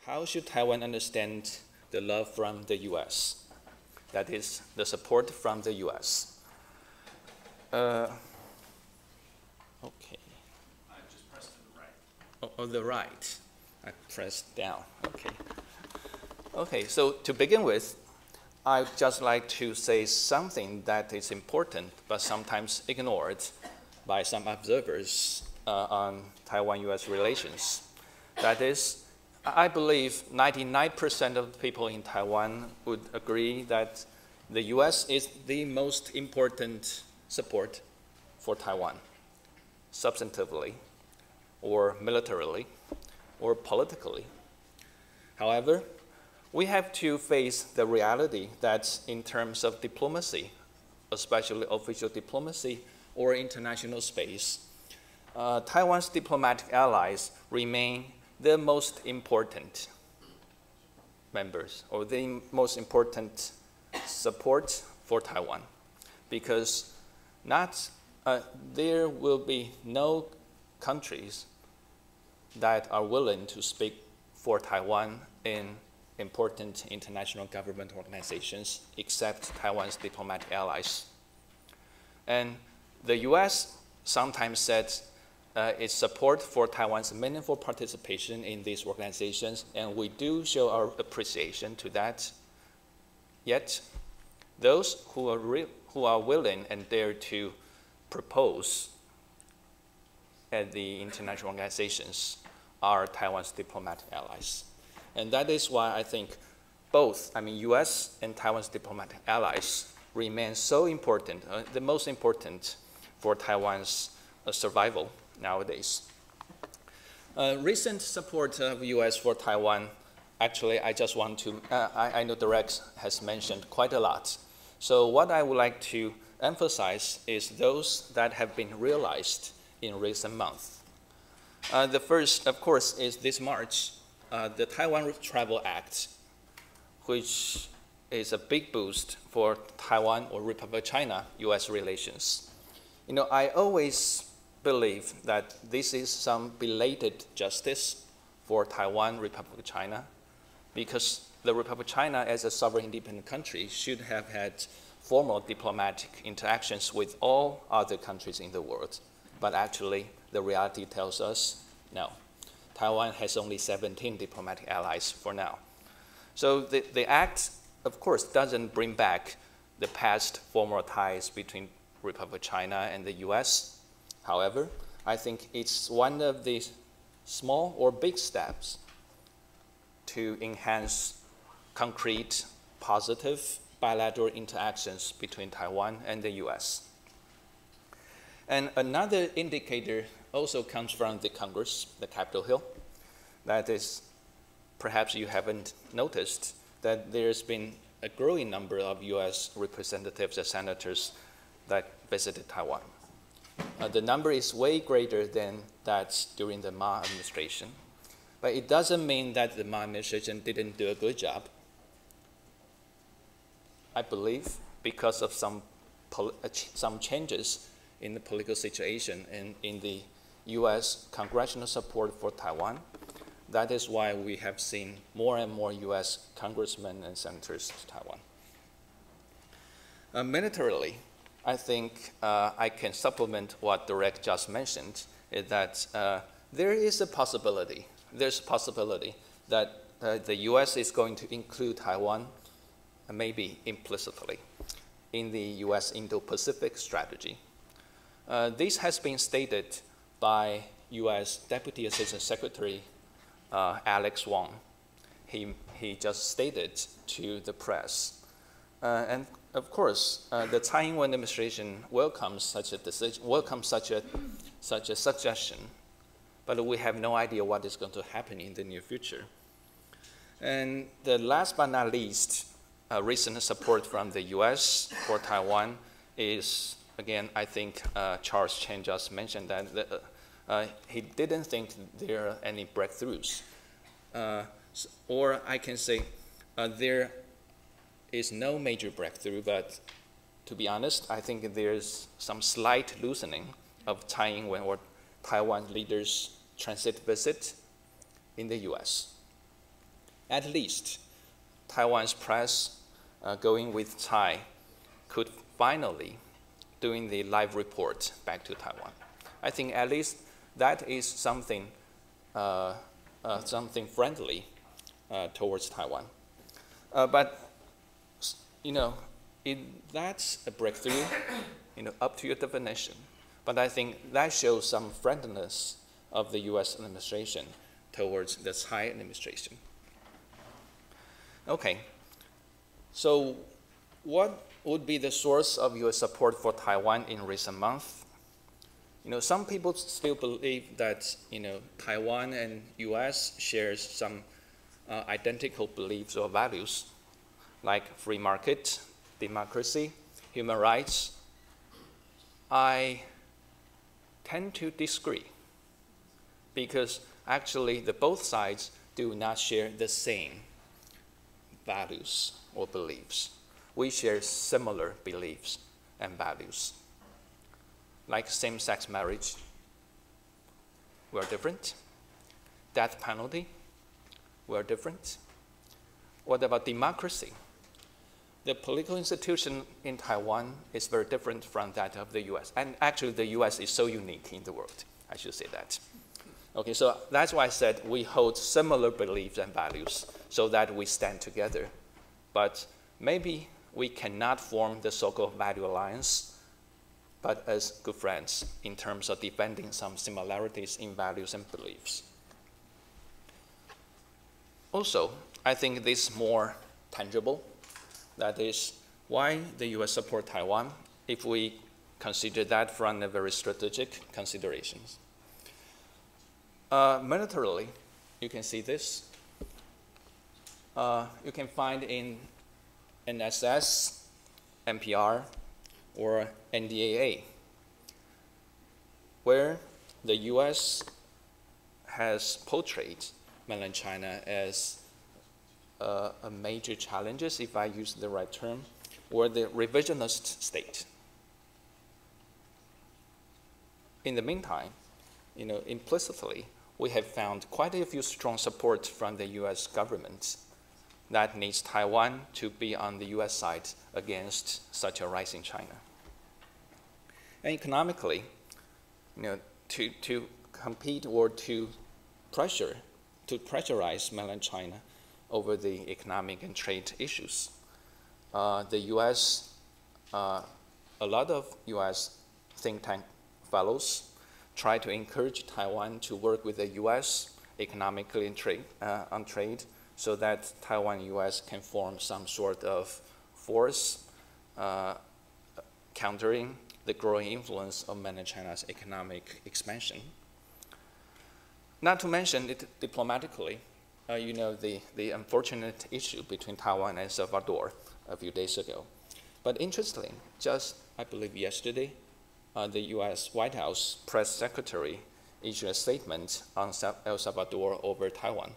how should Taiwan understand the love from the US? That is, the support from the US. Okay. Just press to the right. Oh, the right. I pressed down. Okay. Okay, so to begin with, I'd just like to say something that is important but sometimes ignored by some observers on Taiwan-US relations. That is, I believe 99% of the people in Taiwan would agree that the US is the most important support for Taiwan, substantively, or militarily, or politically. However, we have to face the reality that in terms of diplomacy, especially official diplomacy or international space, Taiwan's diplomatic allies remain the most important members or the most important support for Taiwan, because there will be no countries that are willing to speak for Taiwan in important international government organizations except Taiwan's diplomatic allies. And the US sometimes said its support for Taiwan's meaningful participation in these organizations, and we do show our appreciation to that. Yet, those who are willing and dare to propose at the international organizations are Taiwan's diplomatic allies. And that is why I think both, US and Taiwan's diplomatic allies remain so important, the most important for Taiwan's survival nowadays. Recent support of US for Taiwan, actually I just want to, I know Direct has mentioned quite a lot. So what I would like to emphasize is those that have been realized in recent months. The first, of course, is this March, the Taiwan Travel Act, which is a big boost for Taiwan or Republic of China-US relations. I always believe that this is some belated justice for Taiwan, Republic of China, because the Republic of China, as a sovereign independent country, should have had formal diplomatic interactions with all other countries in the world. But actually, the reality tells us no. Taiwan has only 17 diplomatic allies for now. So the act, of course, doesn't bring back the past formal ties between Republic of China and the US. However, I think it's one of the small or big steps to enhance concrete, positive bilateral interactions between Taiwan and the US. And another indicator also comes from the Congress, the Capitol Hill. That is, perhaps you haven't noticed that there's been a growing number of US representatives and senators that visited Taiwan. The number is way greater than that during the Ma administration. But it doesn't mean that the Ma administration didn't do a good job. I believe because of some changes in the political situation and in the US congressional support for Taiwan. That is why we have seen more and more US congressmen and senators to Taiwan. Militarily, I think I can supplement what Direct just mentioned, is that there's a possibility that the US is going to include Taiwan, maybe implicitly, in the US Indo-Pacific strategy. This has been stated by US Deputy Assistant Secretary Alex Wong. He just stated to the press. And of course, the Tsai Ing-wen administration welcomes such a decision, welcomes such a suggestion, but we have no idea what is going to happen in the near future. And the last but not least, recent support from the US for Taiwan is, again, I think Charles Chen just mentioned that he didn't think there are any breakthroughs. Or I can say there is no major breakthrough, but to be honest, I think there's some slight loosening of Tsai Ing-wen or Taiwan leaders' transit visit in the US. at least Taiwan's press going with Tsai could finally doing the live report back to Taiwan. I think at least that is something, something friendly towards Taiwan. But that's a breakthrough, up to your definition. But I think that shows some friendliness of the U.S. administration towards the Tsai administration. Okay, so what would be the source of your support for Taiwan in recent months? Some people still believe that Taiwan and U.S. shares some identical beliefs or values, like free market, democracy, human rights. I tend to disagree, because actually both sides do not share the same values or beliefs. We share similar beliefs and values. Like same-sex marriage, we're different. Death penalty, we're different. What about democracy? The political institution in Taiwan is very different from that of the US. And actually, the US is so unique in the world. I should say that. Okay, so that's why I said we hold similar beliefs and values so that we stand together. But maybe we cannot form the so-called value alliance, but as good friends in terms of defending some similarities in values and beliefs. Also, I think this is more tangible. That is why the US support Taiwan, if we consider that from a very strategic considerations. Militarily, you can see this. You can find in NSS, NPR, or NDAA, where the US has portrayed mainland China as a major challenges, if I use the right term, or the revisionist state. In the meantime, implicitly, we have found quite a few strong support from the US government that needs Taiwan to be on the US side against such a rising China. And economically, to compete or to pressurize mainland China over the economic and trade issues, the US, a lot of US think tank fellows try to encourage Taiwan to work with the US economically and on trade, so that Taiwan and US can form some sort of force countering the growing influence of mainland China's economic expansion. Not to mention it diplomatically, the unfortunate issue between Taiwan and El Salvador a few days ago. But interestingly, just I believe yesterday, the US White House press secretary issued a statement on El Salvador over Taiwan.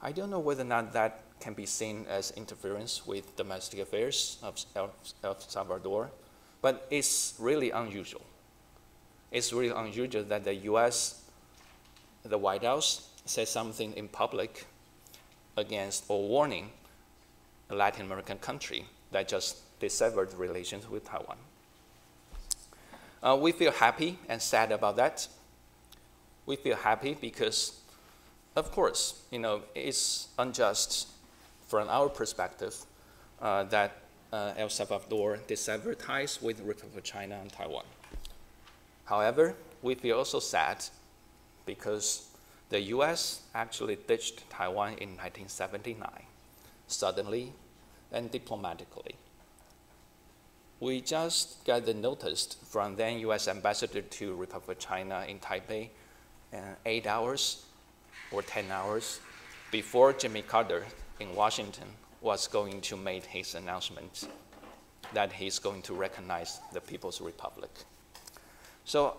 I don't know whether or not that can be seen as interference with domestic affairs of El Salvador, but it's really unusual. It's really unusual that the US, the White House, says something in public against or warning a Latin American country that just dissevered relations with Taiwan. We feel happy and sad about that. We feel happy because, of course, it's unjust from our perspective that El Salvador dissevered ties with the Republic of China and Taiwan. However, we feel also sad because the US actually ditched Taiwan in 1979, suddenly and diplomatically. We just got the notice from then US ambassador to Republic of China in Taipei 8 hours or 10 hours before Jimmy Carter in Washington was going to make his announcement that he's going to recognize the People's Republic. So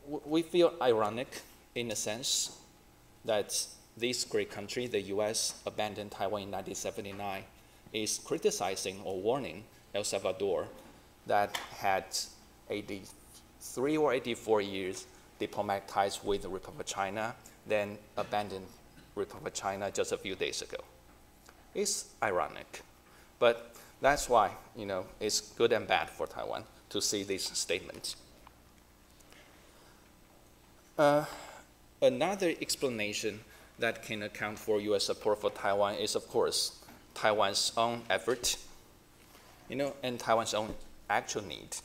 we feel ironic in a sense that this great country, the US, abandoned Taiwan in 1979, is criticizing or warning El Salvador that had 83 or 84 years diplomatic ties with the Republic of China, then abandoned Republic of China just a few days ago. It's ironic, but that's why, you know, it's good and bad for Taiwan to see these statements. Another explanation that can account for US support for Taiwan is, of course, Taiwan's own effort, you know, and Taiwan's own actual need.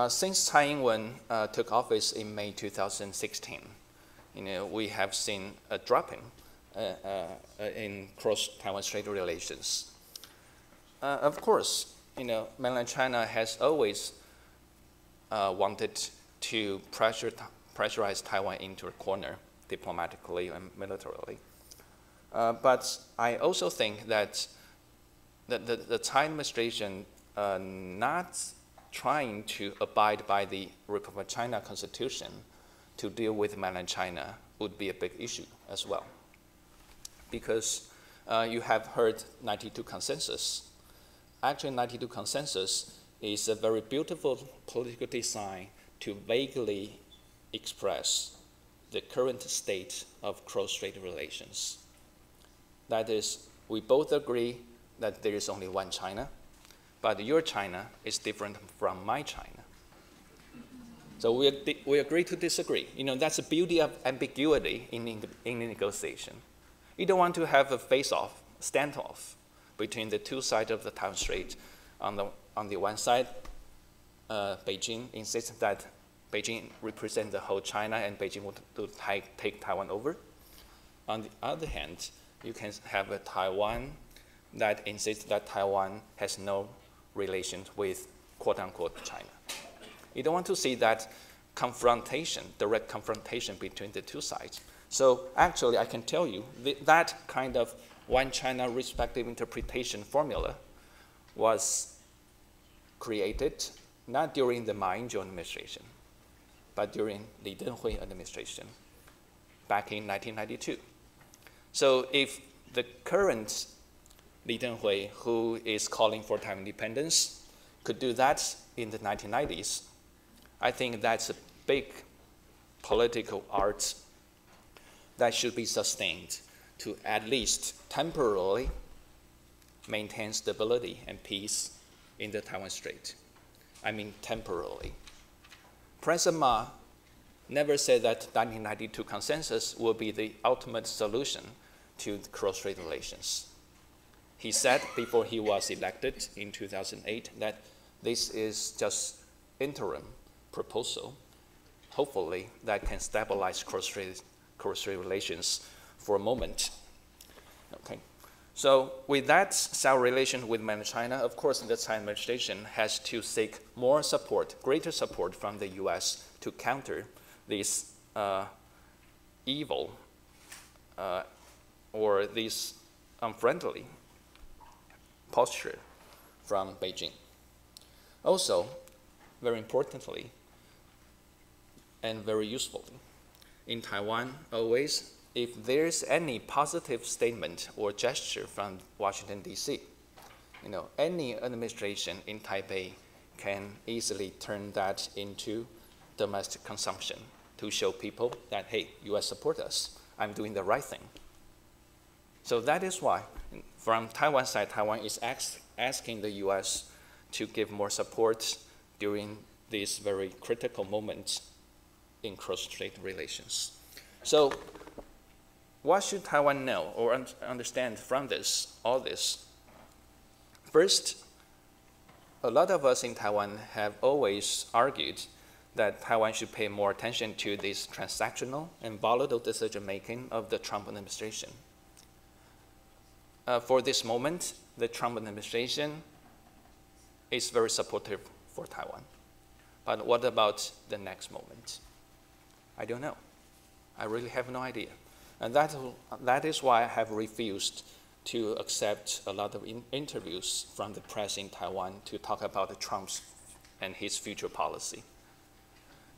Since Tsai Ing-wen took office in May 2016, you know, we have seen a dropping in cross-Taiwan strait relations. Of course, you know, mainland China has always wanted to pressurize Taiwan into a corner diplomatically and militarily. But I also think that the Tsai administration not trying to abide by the Republic of China Constitution to deal with mainland China would be a big issue as well. Because you have heard 92 consensus. Actually, 92 consensus is a very beautiful political design to vaguely express the current state of cross-strait relations. That is, we both agree that there is only one China, but your China is different from my China. So we agree to disagree. You know, that's the beauty of ambiguity in negotiation. You don't want to have a face-off, standoff between the two sides of the Taiwan Strait. On the one side, Beijing insists that Beijing represents the whole China and Beijing would to take Taiwan over. On the other hand, you can have a Taiwan that insists that Taiwan has no relations with quote-unquote China. You don't want to see that confrontation, direct confrontation between the two sides. So actually, I can tell you that kind of one China respective interpretation formula was created not during the Ma Ying-jeou administration, but during Li Denghui administration back in 1992. So if the current Li Denghui, who is calling for Taiwan independence, could do that in the 1990s, I think that's a big political art that should be sustained to at least temporarily maintain stability and peace in the Taiwan Strait. I mean temporarily. President Ma never said that 1992 consensus will be the ultimate solution to the cross-strait relations. He said before he was elected in 2008 that this is just interim proposal, hopefully that can stabilize cross-strait relations for a moment. Okay. So with that sour relation with mainland China, of course, the Tsai administration has to seek more support, greater support from the US to counter this evil or this unfriendly posture from Beijing. Also, very importantly and very usefully, in Taiwan, always, if there's any positive statement or gesture from Washington, D.C., you know, any administration in Taipei can easily turn that into domestic consumption to show people that, hey, US support us. I'm doing the right thing. So that is why, from Taiwan side, Taiwan is asking the US to give more support during these very critical moments in cross-strait relations. So what should Taiwan know or understand from this, all this? First, a lot of us in Taiwan have always argued that Taiwan should pay more attention to this transactional and volatile decision-making of the Trump administration. For this moment, the Trump administration is very supportive for Taiwan. But what about the next moment? I don't know. I really have no idea. And that is why I have refused to accept a lot of interviews from the press in Taiwan to talk about Trump's and his future policy.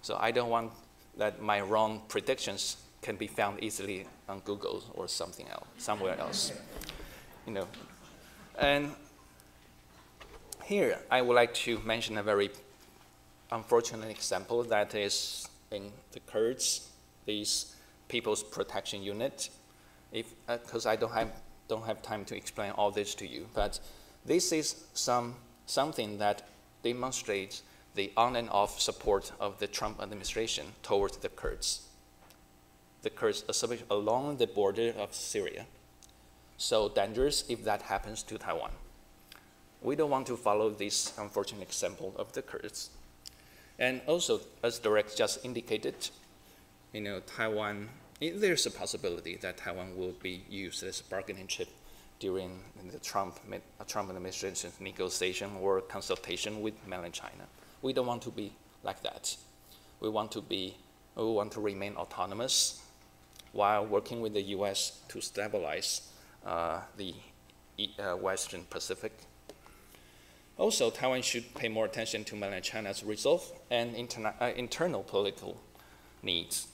So I don't want that my wrong predictions can be found easily on Google or something else, somewhere else. You know. And here I would like to mention a very unfortunate example that is in the Kurds, these People's Protection Unit. because I don't have time to explain all this to you, but this is something that demonstrates the on and off support of the Trump administration towards the Kurds. The Kurds, especially along the border of Syria. So dangerous if that happens to Taiwan. We don't want to follow this unfortunate example of the Kurds. And also, as Direct just indicated, Taiwan, there's a possibility that Taiwan will be used as a bargaining chip during the Trump administration's negotiation or consultation with mainland China. We don't want to be like that. We want to remain autonomous while working with the US to stabilize the Western Pacific. Also, Taiwan should pay more attention to mainland China's resolve and internal political needs.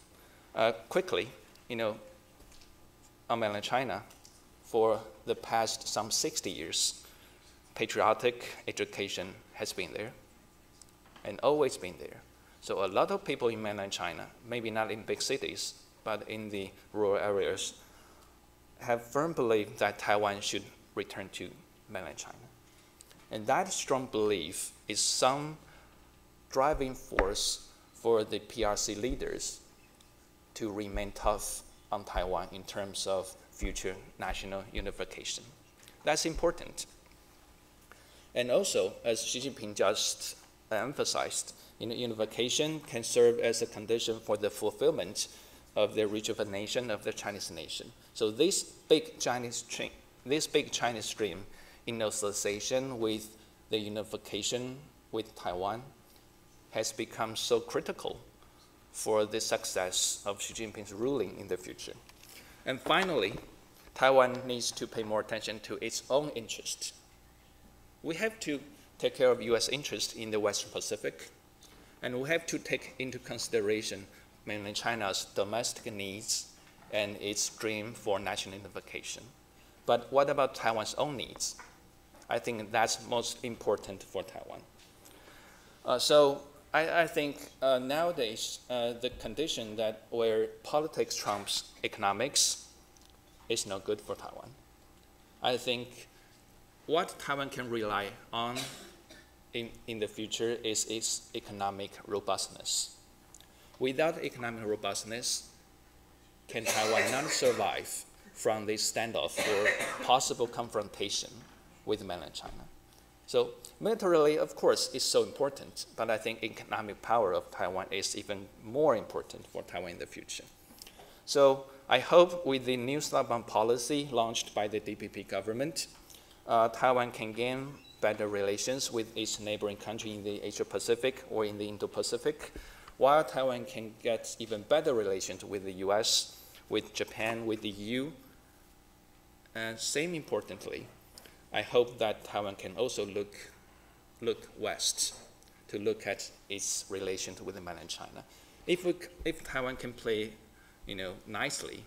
Quickly, on mainland China, for the past some 60 years, patriotic education has been there and always been there. So a lot of people in mainland China, maybe not in big cities, but in the rural areas, have firm belief that Taiwan should return to mainland China. And that strong belief is some driving force for the PRC leaders to remain tough on Taiwan in terms of future national unification. That's important. And also, as Xi Jinping just emphasized, unification can serve as a condition for the fulfillment of the rejuvenation of the Chinese nation. So this big Chinese dream in association with the unification with Taiwan has become so critical for the success of Xi Jinping's ruling in the future. And finally, Taiwan needs to pay more attention to its own interests. We have to take care of US interests in the Western Pacific, and we have to take into consideration mainland China's domestic needs and its dream for national unification. But what about Taiwan's own needs? I think that's most important for Taiwan. So I think nowadays the condition that where politics trumps economics is no good for Taiwan. I think what Taiwan can rely on in the future is its economic robustness. Without economic robustness, can Taiwan not survive from this standoff or possible confrontation with mainland China? So militarily, of course, is so important, but I think economic power of Taiwan is even more important for Taiwan in the future. So I hope with the new southbound policy launched by the DPP government, Taiwan can gain better relations with its neighboring country in the Asia-Pacific or in the Indo-Pacific, while Taiwan can get even better relations with the US, with Japan, with the EU. And same importantly, I hope that Taiwan can also look west to look at its relations with mainland China. If Taiwan can play nicely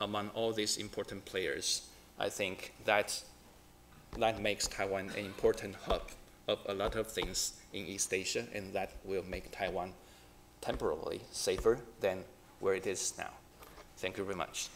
among all these important players, I think that makes Taiwan an important hub of a lot of things in East Asia, and that will make Taiwan temporarily safer than where it is now. Thank you very much.